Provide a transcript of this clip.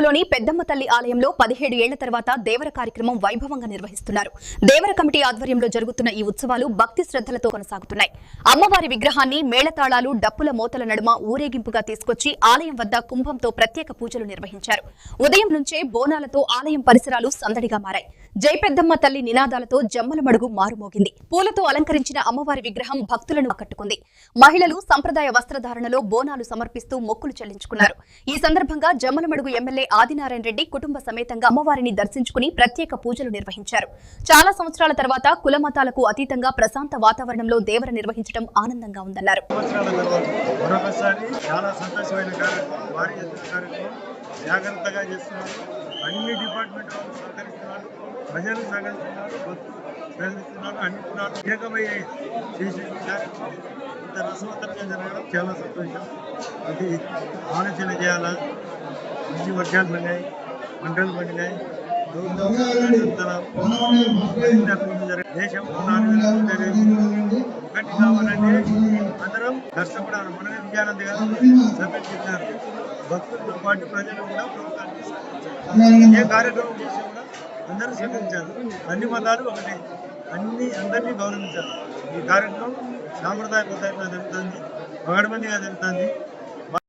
పార్కులోని పెద్దమ్మ తల్లి ఆలయంలో 17 ఏళ్ల తర్వాత దేవర కార్యక్రమం వైభవంగా నిర్వహిస్తున్నారు. దేవర కమిటీ ఆధ్వర్యంలో జరుగుతున్న ఈ ఉత్సవాలు భక్తి శ్రద్ధలతో కొనసాగుతున్నాయి. అమ్మవారి విగ్రహాన్ని మేళతాళాలు, డప్పుల మోతల నడుమ ఊరేగింపుగా తీసుకొచ్చి ఆలయం వద్ద కుంభంతో ప్రత్యేక పూజలు నిర్వహించారు. ఉదయం నుంచే బోనాలతో ఆలయం పరిసరాలు సందడిగా మారాయి. జై పెద్దమ్మ తల్లి నినాదాలతో జమ్మల మడుగు మారుమోగింది. పూలతో అలంకరించిన అమ్మవారి విగ్రహం భక్తులను ఆకట్టుకుంది. మహిళలు సంప్రదాయ వస్త్రధారణలో బోనాలు సమర్పిస్తూ మొక్కులు చెల్లించుకున్నారు. ఈ సందర్భంగా జమ్మలమడుగు ఎమ్మెల్యే ఆదినారాయణ రెడ్డి కుటుంబ సమేతంగా అమ్మవారిని దర్శించుకుని ప్రత్యేక పూజలు నిర్వహించారు. చాలా సంవత్సరాల తర్వాత కులమతాలకు అతీతంగా ప్రశాంత వాతావరణంలో దేవర నిర్వహించడం ఆనందంగా ఉందన్నారు. అన్ని డిపార్ట్మెంట్ సహకరిస్తున్నారు, ప్రజలు సహకరిస్తున్నారు, అన్ని కులాలు ఏకమయ్యే ఇంత రసవత్తరంగా జరగడం చాలా సంతోషం. అది ఆలోచన చేయాలా. మంచి వర్షాలు పడినాయి, పంటలు పడినాయి, దేశం ఒకటి కావాలంటే అందరం కష్టపడాలి. మనమే విజయానంద్ గారు సభ్యులు చెప్పినారు. భక్తులతో పాటు ప్రజలు కూడా ప్రభుత్వానికి ఏ కార్యక్రమం చేసి కూడా అందరూ స్వీకరించారు. అన్ని మతాలు ఒకటే, అందరినీ గౌరవించారు. ఈ కార్యక్రమం సాంప్రదాయబద్ధంగా జరుగుతుంది, పగడబందిగా జరుగుతుంది.